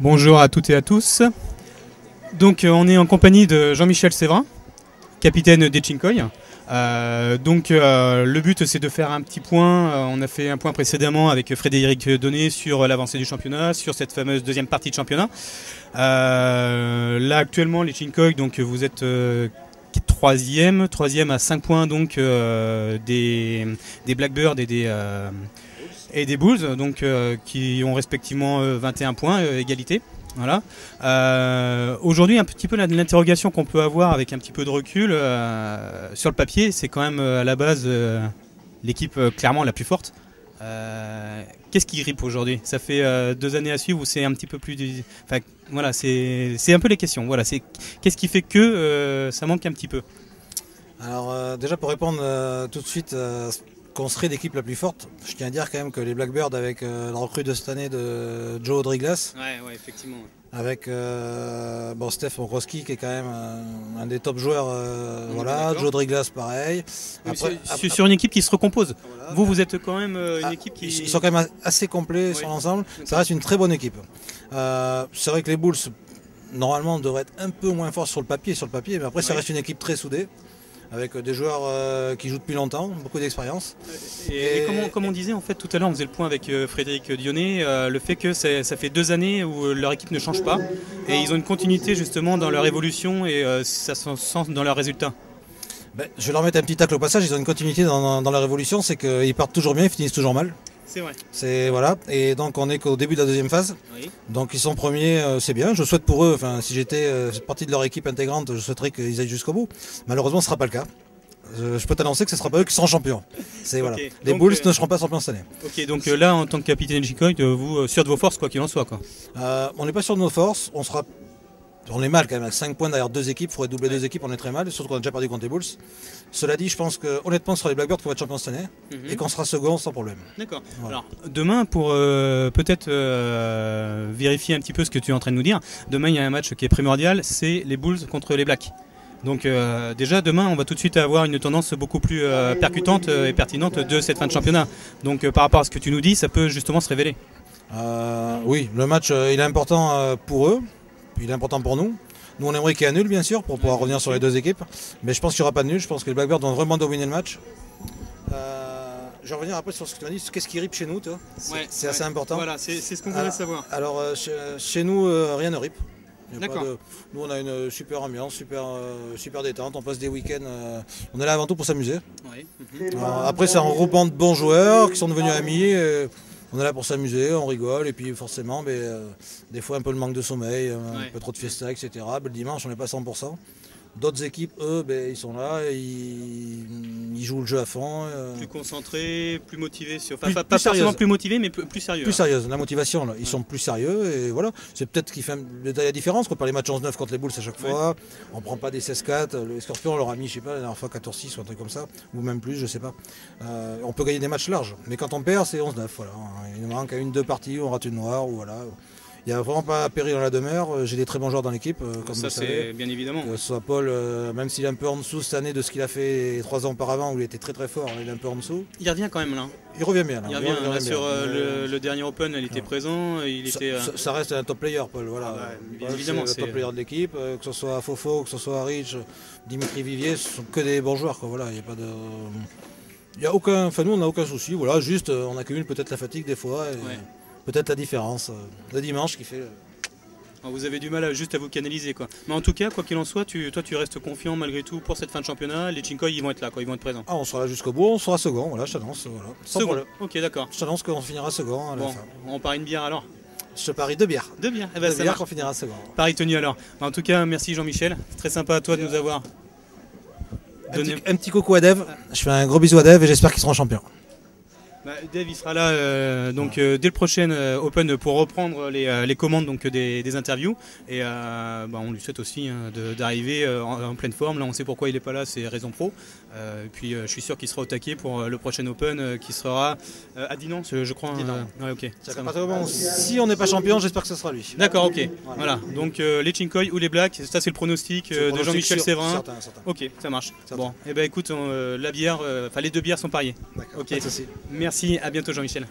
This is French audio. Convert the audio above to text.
Bonjour à toutes et à tous. Donc on est en compagnie de Jean-Michel Séverin, capitaine des Chincoy. Le but c'est de faire un petit point. On a fait un point précédemment avec Frédéric Donnet sur l'avancée du championnat, sur cette fameuse deuxième partie de championnat. Là actuellement les Chincoy, donc vous êtes troisième à 5 points donc des Blackbirds et des Bulls, donc qui ont respectivement 21 points, égalité. Voilà. Aujourd'hui, un petit peu l'interrogation qu'on peut avoir avec un petit peu de recul sur le papier, c'est quand même à la base l'équipe clairement la plus forte. Qu'est-ce qui grippe aujourd'hui? Ça fait 2 années à suivre ou c'est un petit peu plus... Enfin, voilà, c'est un peu les questions. Voilà, qu'est-ce qui fait que ça manque un petit peu? Alors déjà pour répondre tout de suite, qu'on serait l'équipe la plus forte, je tiens à dire quand même que les Blackbirds avec la recrue de cette année de Joe Driglas, ouais, effectivement. avec Steph Mokroski qui est quand même un des top joueurs, voilà, Joe Driglas pareil. Sur une équipe qui se recompose. Voilà. Vous êtes quand même une équipe qui... Ils sont quand même assez complets sur l'ensemble, ça reste une très bonne équipe. C'est vrai que les Bulls normalement devraient être un peu moins forts sur le papier, mais après ça reste une équipe très soudée, avec des joueurs qui jouent depuis longtemps, beaucoup d'expérience. Et comme on disait en fait tout à l'heure, on faisait le point avec Frédéric Donnet, le fait que ça fait 2 années où leur équipe ne change pas et ils ont une continuité justement dans leur évolution et ça se sent dans leurs résultats. Je vais leur mettre un petit tacle au passage, ils ont une continuité dans leur évolution, c'est qu'ils partent toujours bien, ils finissent toujours mal. C'est vrai. Voilà. Et donc on est qu'au début de la deuxième phase. Oui. Donc ils sont premiers, c'est bien. Je souhaite pour eux, enfin si j'étais partie de leur équipe intégrante, je souhaiterais qu'ils aillent jusqu'au bout. Malheureusement ce ne sera pas le cas. Je peux t'annoncer que ce ne sera pas eux qui seront champions. Voilà. Les Bulls ne seront pas champions cette année. Ok, donc là en tant que capitaine Chincoy, vous sûr de vos forces quoi qu'il en soit quoi. On n'est pas sûr de nos forces, on est mal quand même, avec 5 points derrière 2 équipes, il faudrait doubler 2 équipes, on est très mal, surtout qu'on a déjà perdu contre les Bulls. Cela dit, je pense que honnêtement ce sera les Blackbirds qui vont être champions cette année et qu'on sera second sans problème. D'accord. Voilà. Alors demain, pour peut-être vérifier un petit peu ce que tu es en train de nous dire, demain il y a un match qui est primordial, c'est les Bulls contre les Blacks. Donc déjà demain on va tout de suite avoir une tendance beaucoup plus percutante et pertinente de cette fin de championnat. Donc par rapport à ce que tu nous dis, ça peut justement se révéler. Oui, le match il est important pour eux. Il est important pour nous. Nous, on aimerait qu'il y ait un nul, bien sûr, pour pouvoir revenir sur les 2 équipes. Mais je pense qu'il n'y aura pas de nul. Je pense que les Blackbirds vont vraiment dominer le match. Je vais revenir après sur ce que tu m'as dit. Qu'est-ce qui rip chez nous, toi? C'est assez important. Voilà, c'est ce qu'on voulait savoir. Alors, chez nous, rien ne rip. D'accord. Nous, on a une super ambiance, super détente. On passe des week-ends. On est là avant tout pour s'amuser. Oui. Après, c'est un regroupement de bons joueurs qui sont devenus amis. On est là pour s'amuser, on rigole, et puis forcément, des fois un peu le manque de sommeil, un peu trop de fiesta, etc. Le dimanche, on n'est pas à 100%. D'autres équipes, eux, ils sont là, ils jouent le jeu à fond. Plus concentrés, plus motivés, pas forcément plus motivés, mais plus sérieux. Plus sérieux, la motivation, là. Ils sont plus sérieux, et voilà. C'est peut-être qui fait la différence, par les matchs 11-9 contre les Bulls à chaque fois. On ne prend pas des 16-4, les Scorpions, on leur a mis, je sais pas, la dernière fois 14-6 ou un truc comme ça, ou même plus, je sais pas. On peut gagner des matchs larges, mais quand on perd, c'est 11-9, voilà. Il nous manque 1-2 parties, on rate une noire, ou voilà. Il n'y a vraiment pas à périr dans la demeure. J'ai des très bons joueurs dans l'équipe, comme ça, c'est bien évidemment. Que ce soit Paul, même s'il est un peu en dessous cette année de ce qu'il a fait 3 ans auparavant, où il était très très fort, il est un peu en dessous. Il revient quand même là. Il revient bien. Là. Il revient sur le dernier Open, il était présent. Ça reste un top player, Paul. Voilà. Bien évidemment, c'est le top player de l'équipe. Que ce soit Fofo, que ce soit Rich, Dimitri Vivier, ce sont que des bons joueurs. Quoi. Voilà, il n'y a pas de. Il y a aucun. Enfin, nous, on n'a aucun souci. Voilà, juste, on accumule peut-être la fatigue des fois. Peut-être la différence. Le dimanche qui fait. Vous avez du mal juste à vous canaliser quoi. Mais en tout cas, quoi qu'il en soit, toi tu restes confiant malgré tout pour cette fin de championnat. Les Chincoy ils vont être là, quoi, ils vont être présents. On sera là jusqu'au bout, on sera second, voilà, je t'annonce. Voilà. Second, ok d'accord. Je t'annonce qu'on finira second à la fin. On parie une bière alors? Je te parie 2 bières. 2 bières, eh ben, 2 bières qu'on finira second. Paris tenu alors. En tout cas, merci Jean-Michel, c'est très sympa à toi de nous avoir donné... Un petit coucou à Dave, je fais un gros bisou à Dave et j'espère qu'ils seront champions. Dave il sera là dès le prochain Open pour reprendre les commandes donc, des interviews et on lui souhaite aussi d'arriver en pleine forme. Là on sait pourquoi il n'est pas là, c'est raison pro. Et puis je suis sûr qu'il sera au taquet pour le prochain Open qui sera à Dinan je crois. Okay. Si on n'est pas champion, j'espère que ce sera lui. D'accord, ok. Voilà. Donc les Chincoy ou les Blacks, ça c'est le pronostic de Jean-Michel Séverin. Certain. Ok, ça marche. Bon, et écoute, la bière, les 2 bières sont pariées. D'accord. Ok. Merci, à bientôt Jean-Michel.